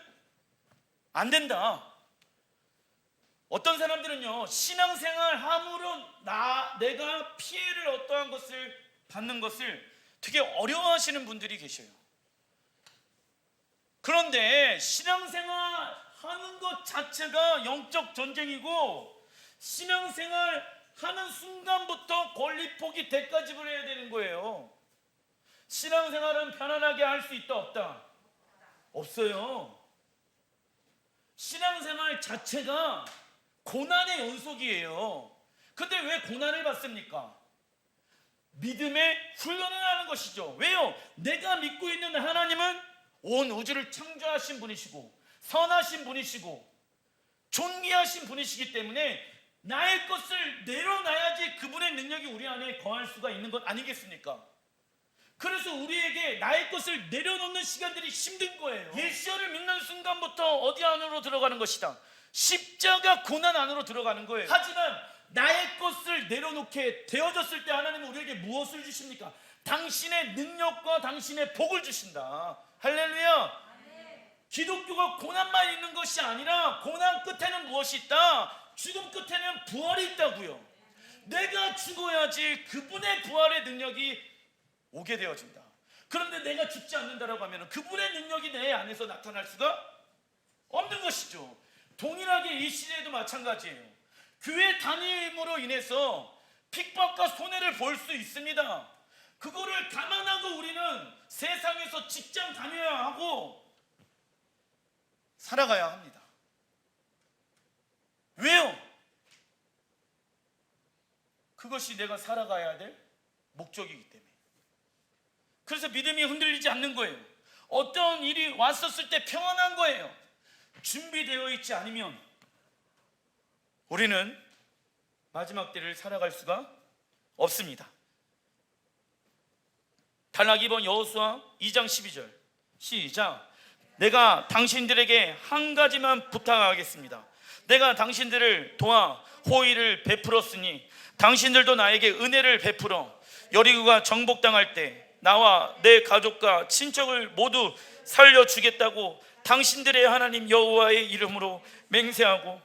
안 된다. 어떤 사람들은요, 신앙생활 함으로 내가 피해를 어떠한 것을 받는 것을 되게 어려워하시는 분들이 계셔요. 그런데 신앙생활 하는 것 자체가 영적 전쟁이고 신앙생활 하는 순간부터 권리포기 대가 지불해야 되는 거예요. 신앙생활은 편안하게 할 수 있다 없다? 없어요. 신앙생활 자체가 고난의 연속이에요. 근데 왜 고난을 받습니까? 믿음의 훈련을 하는 것이죠. 왜요? 내가 믿고 있는 하나님은 온 우주를 창조하신 분이시고 선하신 분이시고 존귀하신 분이시기 때문에 나의 것을 내려놔야지 그분의 능력이 우리 안에 거할 수가 있는 것 아니겠습니까? 그래서 우리에게 나의 것을 내려놓는 시간들이 힘든 거예요. 예수를 믿는 순간부터 어디 안으로 들어가는 것이다? 십자가 고난 안으로 들어가는 거예요. 하지만 나의 것을 내려놓게 되어졌을 때 하나님은 우리에게 무엇을 주십니까? 당신의 능력과 당신의 복을 주신다. 할렐루야. 기독교가 고난만 있는 것이 아니라 고난 끝에는 무엇이 있다? 죽음 끝에는 부활이 있다고요. 내가 죽어야지 그분의 부활의 능력이 오게 되어진다. 그런데 내가 죽지 않는다라고 하면 그분의 능력이 내 안에서 나타날 수가 없는 것이죠. 동일하게 이 시대에도 마찬가지예요. 교회 다님으로 인해서 핍박과 손해를 볼 수 있습니다. 그거를 감안하고 우리는 세상에서 직장 다녀야 하고 살아가야 합니다. 왜요? 그것이 내가 살아가야 될 목적이기 때문에. 그래서 믿음이 흔들리지 않는 거예요. 어떤 일이 왔었을 때 평안한 거예요. 준비되어 있지 않으면 우리는 마지막 때를 살아갈 수가 없습니다. 단락 2번 여호수아 2장 12절 시작. 내가 당신들에게 한 가지만 부탁하겠습니다. 내가 당신들을 도와 호의를 베풀었으니 당신들도 나에게 은혜를 베풀어 여리고가 정복당할 때 나와 내 가족과 친척을 모두 살려주겠다고 당신들의 하나님 여호와의 이름으로 맹세하고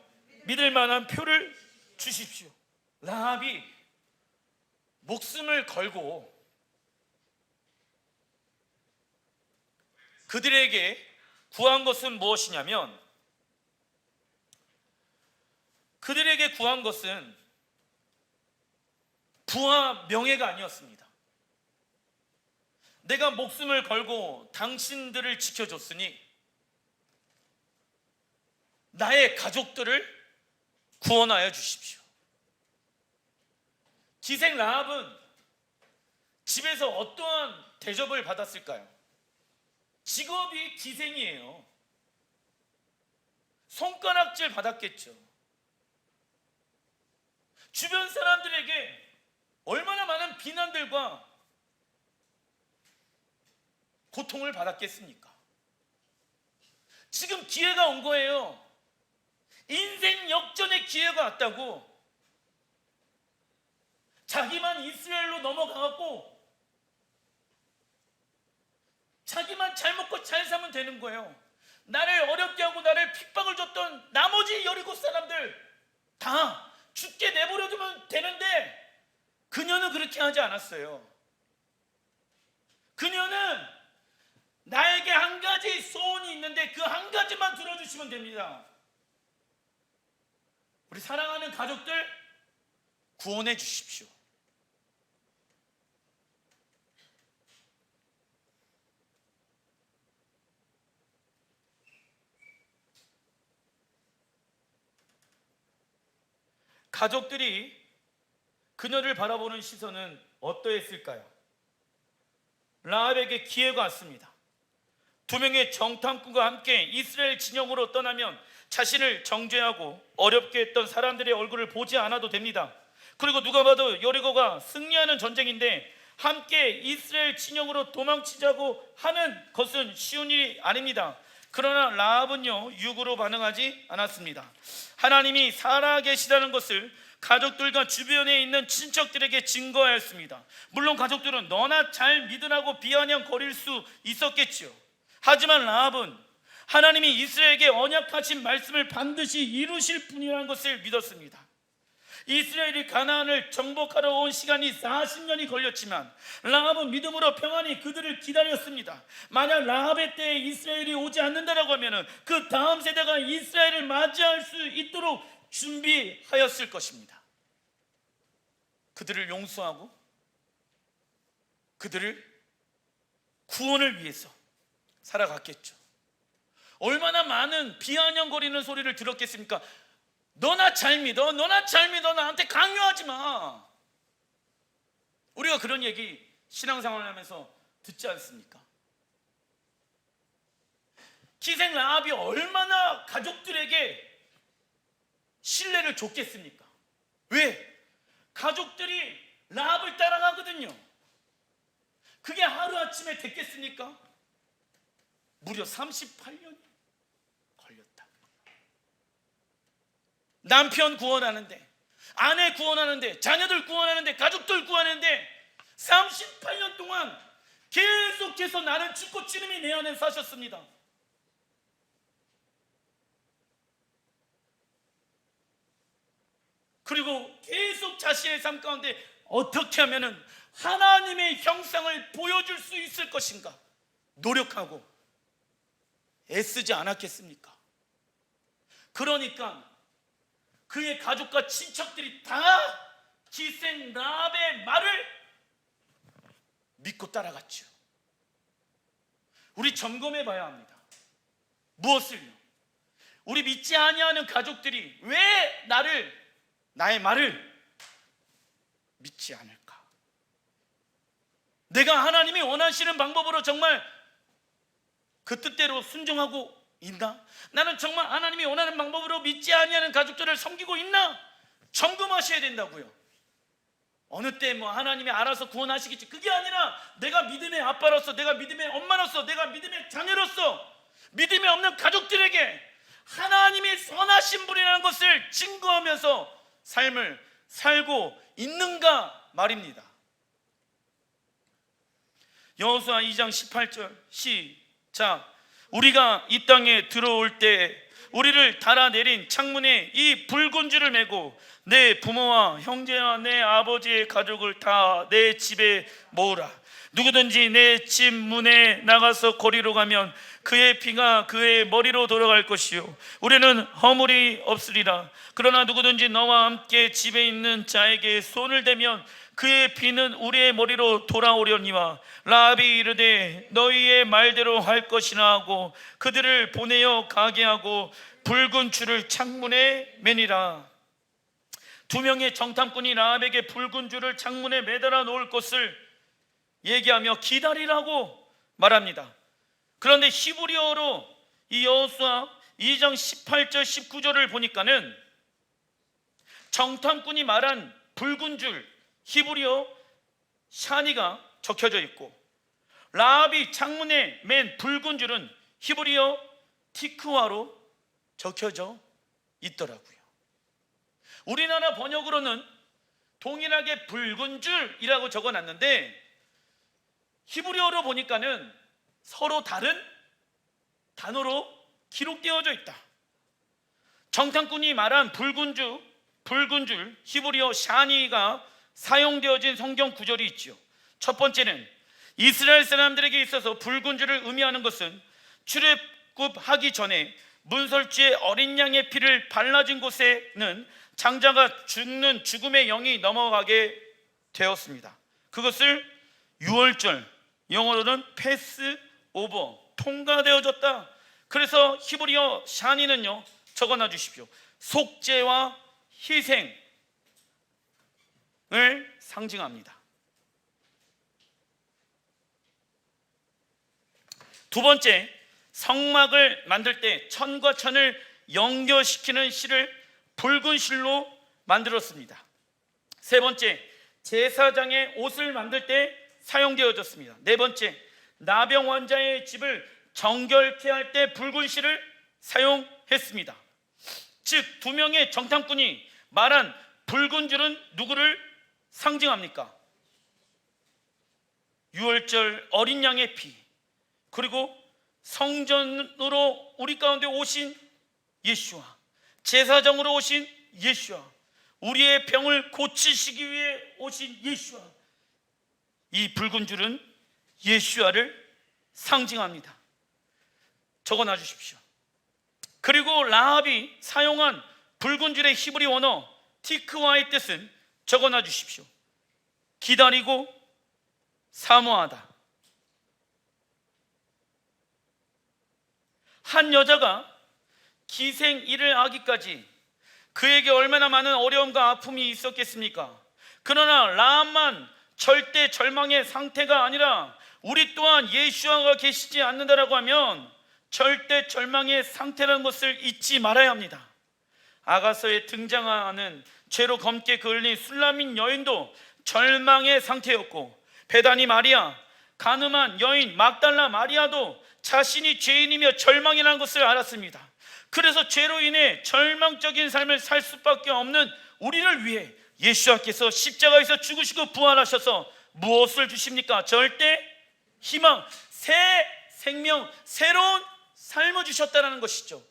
믿을 만한 표를 주십시오. 라합이 목숨을 걸고 그들에게 구한 것은 무엇이냐면, 그들에게 구한 것은 부와 명예가 아니었습니다. 내가 목숨을 걸고 당신들을 지켜줬으니 나의 가족들을 구원하여 주십시오. 기생 라합은 집에서 어떠한 대접을 받았을까요? 직업이 기생이에요. 손가락질 받았겠죠. 주변 사람들에게 얼마나 많은 비난들과 고통을 받았겠습니까? 지금 기회가 온 거예요. 인생 역전의 기회가 왔다고. 자기만 이스라엘로 넘어가갖고 자기만 잘 먹고 잘 사면 되는 거예요. 나를 어렵게 하고 나를 핍박을 줬던 나머지 여리고 사람들 다 죽게 내버려두면 되는데 그녀는 그렇게 하지 않았어요. 그녀는 나에게 한 가지 소원이 있는데 그 한 가지만 들어주시면 됩니다. 우리 사랑하는 가족들 구원해 주십시오. 가족들이 그녀를 바라보는 시선은 어떠했을까요? 라합에게 기회가 왔습니다. 두 명의 정탐꾼과 함께 이스라엘 진영으로 떠나면 자신을 정죄하고 어렵게 했던 사람들의 얼굴을 보지 않아도 됩니다. 그리고 누가 봐도 여리고가 승리하는 전쟁인데 함께 이스라엘 진영으로 도망치자고 하는 것은 쉬운 일이 아닙니다. 그러나 라합은요, 육으로 반응하지 않았습니다. 하나님이 살아계시다는 것을 가족들과 주변에 있는 친척들에게 증거하였습니다. 물론 가족들은 너나 잘 믿으라고 비아냥거릴 수 있었겠죠. 하지만 라합은 하나님이 이스라엘에게 언약하신 말씀을 반드시 이루실 분이라는 것을 믿었습니다. 이스라엘이 가나안을 정복하러 온 시간이 40년이 걸렸지만 라합은 믿음으로 평안히 그들을 기다렸습니다. 만약 라합의 때에 이스라엘이 오지 않는다라고 하면 그 다음 세대가 이스라엘을 맞이할 수 있도록 준비하였을 것입니다. 그들을 용서하고 그들을 구원을 위해서 살아갔겠죠. 얼마나 많은 비아냥거리는 소리를 들었겠습니까? 너나 잘 믿어, 너나 잘 믿어, 나한테 강요하지 마. 우리가 그런 얘기 신앙생활을 하면서 듣지 않습니까? 기생 라합이 얼마나 가족들에게 신뢰를 줬겠습니까? 왜? 가족들이 라합을 따라가거든요. 그게 하루아침에 됐겠습니까? 무려 38년이 걸렸다. 남편 구원하는데, 아내 구원하는데, 자녀들 구원하는데, 가족들 구원하는데 38년 동안 계속해서 나는 죽고 찌름이 내 안에 사셨습니다. 그리고 계속 자신의 삶 가운데 어떻게 하면은 하나님의 형상을 보여줄 수 있을 것인가 노력하고 애쓰지 않았겠습니까? 그러니까 그의 가족과 친척들이 다 기생 라합의 말을 믿고 따라갔죠. 우리 점검해 봐야 합니다. 무엇을요? 우리 믿지 아니하는 가족들이 왜 나의 말을 믿지 않을까? 내가 하나님이 원하시는 방법으로 정말 그 뜻대로 순종하고 있나? 나는 정말 하나님이 원하는 방법으로 믿지 아니하는 가족들을 섬기고 있나? 점검하셔야 된다고요. 어느 때 뭐 하나님이 알아서 구원하시겠지, 그게 아니라 내가 믿음의 아빠로서, 내가 믿음의 엄마로서, 내가 믿음의 자녀로서 믿음이 없는 가족들에게 하나님이 선하신 분이라는 것을 증거하면서 삶을 살고 있는가 말입니다. 여호수아 2장 18절 시작. 우리가 이 땅에 들어올 때 우리를 달아내린 창문에 이 붉은 줄을 메고 내 부모와 형제와 내 아버지의 가족을 다 내 집에 모으라. 누구든지 내 집 문에 나가서 거리로 가면 그의 피가 그의 머리로 돌아갈 것이요 우리는 허물이 없으리라. 그러나 누구든지 너와 함께 집에 있는 자에게 손을 대면 그의 피는 우리의 머리로 돌아오려니와 라합이 이르되 너희의 말대로 할 것이나 하고 그들을 보내어 가게 하고 붉은 줄을 창문에 매니라. 두 명의 정탐꾼이 라합에게 붉은 줄을 창문에 매달아 놓을 것을 얘기하며 기다리라고 말합니다. 그런데 히브리어로 이 여호수아 2장 18절 19절을 보니까는 정탐꾼이 말한 붉은 줄 히브리어 샤니가 적혀져 있고 라합이 창문에 맨 붉은 줄은 히브리어 티크와로 적혀져 있더라고요. 우리나라 번역으로는 동일하게 붉은 줄이라고 적어놨는데 히브리어로 보니까는 서로 다른 단어로 기록되어져 있다. 정탐꾼이 말한 붉은 줄 히브리어 샤니가 사용되어진 성경 구절이 있죠. 첫 번째는 이스라엘 사람들에게 있어서 붉은 줄을 의미하는 것은 출애굽하기 전에 문설주에 어린 양의 피를 발라진 곳에는 장자가 죽는 죽음의 영이 넘어가게 되었습니다. 그것을 유월절, 영어로는 패스 오버, 통과되어졌다. 그래서 히브리어 샤니는요, 적어놔 주십시오. 속죄와 희생을 상징합니다. 두 번째, 성막을 만들 때 천과 천을 연결시키는 실을 붉은 실로 만들었습니다. 세 번째, 제사장의 옷을 만들 때 사용되어졌습니다. 네 번째, 나병 환자의 집을 정결케 할 때 붉은 실을 사용했습니다. 즉, 두 명의 정탐꾼이 말한 붉은 줄은 누구를 상징합니까? 유월절 어린 양의 피, 그리고 성전으로 우리 가운데 오신 예수와 제사장으로 오신 예수와 우리의 병을 고치시기 위해 오신 예수와, 이 붉은 줄은 예수와를 상징합니다. 적어놔 주십시오. 그리고 라합이 사용한 붉은 줄의 히브리 원어 티크와의 뜻은 적어놔 주십시오. 기다리고 사모하다. 한 여자가 기생 일을 하기까지 그에게 얼마나 많은 어려움과 아픔이 있었겠습니까? 그러나 라합만 절대 절망의 상태가 아니라 우리 또한 예수와가 계시지 않는다라고 하면 절대 절망의 상태라는 것을 잊지 말아야 합니다. 아가서에 등장하는 죄로 검게 그을린 술라민 여인도 절망의 상태였고, 베다니 마리아, 가늠한 여인 막달라 마리아도 자신이 죄인이며 절망이라는 것을 알았습니다. 그래서 죄로 인해 절망적인 삶을 살 수밖에 없는 우리를 위해 예수님께서 십자가에서 죽으시고 부활하셔서 무엇을 주십니까? 절대 희망, 새 생명, 새로운 삶을 주셨다는 것이죠.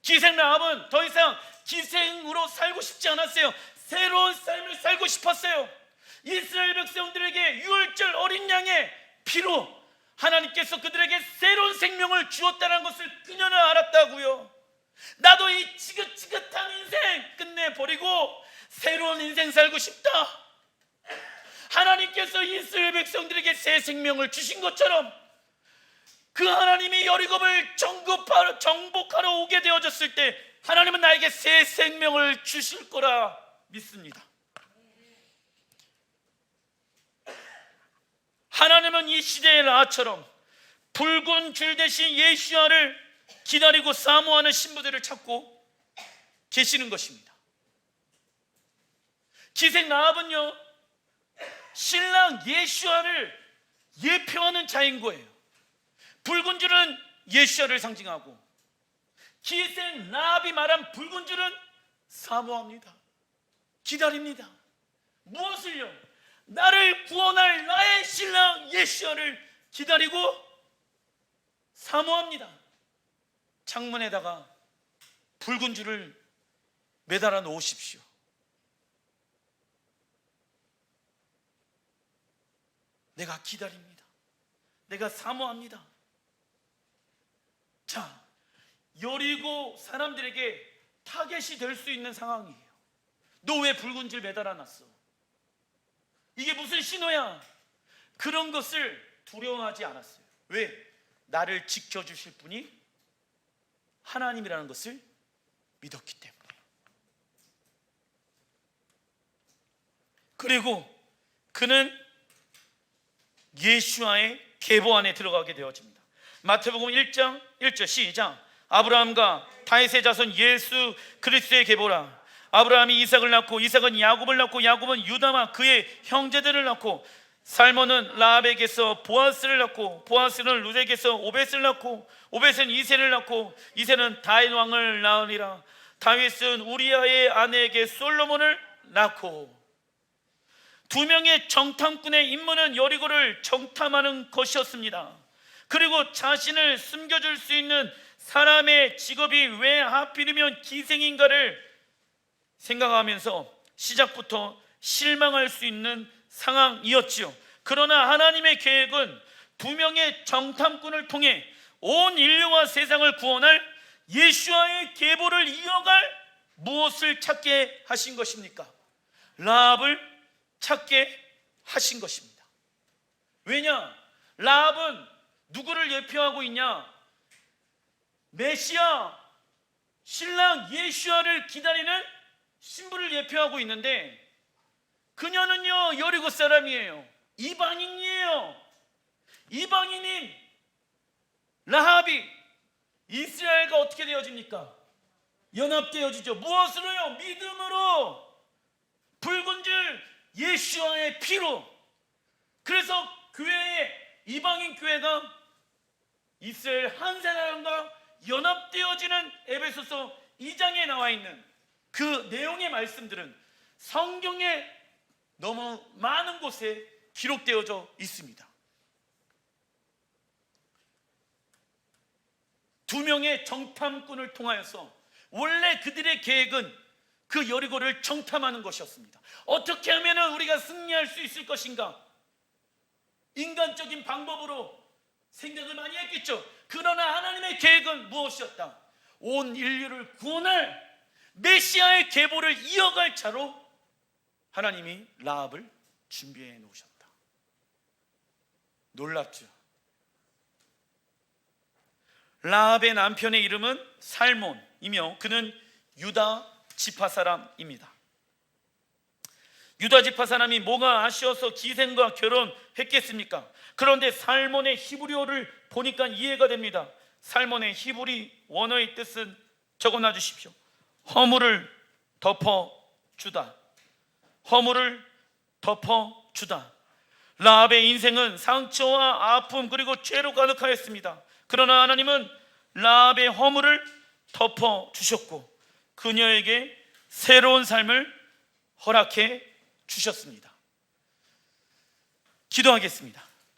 기생 라합은 더 이상 기생으로 살고 싶지 않았어요. 새로운 삶을 살고 싶었어요. 이스라엘 백성들에게 유월절 어린 양의 피로 하나님께서 그들에게 새로운 생명을 주었다는 것을 그녀는 알았다고요. 나도 이 지긋지긋한 인생 끝내버리고 새로운 인생 살고 싶다. 하나님께서 이스라엘 백성들에게 새 생명을 주신 것처럼 그 하나님이 여리고를 정복하러 오게 되어졌을 때 하나님은 나에게 새 생명을 주실 거라 믿습니다. 하나님은 이 시대의 라합처럼 붉은 줄 대신 예수야를 기다리고 사모하는 신부들을 찾고 계시는 것입니다. 기생 라합은요, 신랑 예수야를 예표하는 자인 거예요. 붉은 줄은 예수야를 상징하고, 기생 라합이 말한 붉은 줄은 사모합니다. 기다립니다. 무엇을요? 나를 구원할 나의 신랑 예수야를 기다리고 사모합니다. 창문에다가 붉은 줄을 매달아 놓으십시오. 내가 기다립니다. 내가 사모합니다. 자, 여리고 사람들에게 타겟이 될 수 있는 상황이에요. 너 왜 붉은 줄 매달아 놨어? 이게 무슨 신호야? 그런 것을 두려워하지 않았어요. 왜? 나를 지켜주실 분이 하나님이라는 것을 믿었기 때문에. 그리고 그는 예수와의 계보 안에 들어가게 되어집니다. 마태복음 1장 1절 시작. 아브라함과 다윗의 자손 예수 그리스도의 계보라. 아브라함이 이삭을 낳고 이삭은 야곱을 낳고 야곱은 유다와 그의 형제들을 낳고 살몬은 라합에게서 보아스를 낳고 보아스는 룻에게서 오벳을 낳고 오벳은 이새를 낳고 이새는 다윗 왕을 낳으리라. 다윗은 우리아의 아내에게 솔로몬을 낳고. 두 명의 정탐꾼의 임무는 여리고를 정탐하는 것이었습니다. 그리고 자신을 숨겨줄 수 있는 사람의 직업이 왜 하필이면 기생인가를 생각하면서 시작부터 실망할 수 있는 상황이었지요. 그러나 하나님의 계획은 두 명의 정탐꾼을 통해 온 인류와 세상을 구원할 예수와의 계보를 이어갈 무엇을 찾게 하신 것입니까? 라합을 찾게 하신 것입니다. 왜냐? 라합은 누구를 예표하고 있냐? 메시아 신랑 예수와를 기다리는 신부를 예표하고 있는데, 그녀는요 여리고 사람이에요. 이방인이에요. 이방인인 라합이 이스라엘과 어떻게 되어집니까? 연합되어지죠. 무엇으로요? 믿음으로. 붉은 줄 예수와의 피로. 그래서 교회에, 이방인 교회가 이스라엘 한 사람과 연합되어지는 에베소서 2장에 나와 있는 그 내용의 말씀들은 성경에 너무 많은 곳에 기록되어져 있습니다. 두 명의 정탐꾼을 통하여서 원래 그들의 계획은 그 여리고를 정탐하는 것이었습니다. 어떻게 하면 우리가 승리할 수 있을 것인가? 인간적인 방법으로 생각을 많이 했겠죠. 그러나 하나님의 계획은 무엇이었다? 온 인류를 구원할 메시아의 계보를 이어갈 자로 하나님이 라합을 준비해 놓으셨다. 놀랍죠? 라합의 남편의 이름은 살몬이며 그는 유다 지파 사람입니다. 유다 지파 사람이 뭐가 아쉬워서 기생과 결혼했겠습니까? 그런데 살몬의 히브리어를 보니까 이해가 됩니다. 살몬의 히브리 원어의 뜻은 적어놔 주십시오. 허물을 덮어주다. 허물을 덮어주다. 라합의 인생은 상처와 아픔 그리고 죄로 가득하였습니다. 그러나 하나님은 라합의 허물을 덮어주셨고 그녀에게 새로운 삶을 허락해 주셨습니다. 기도하겠습니다.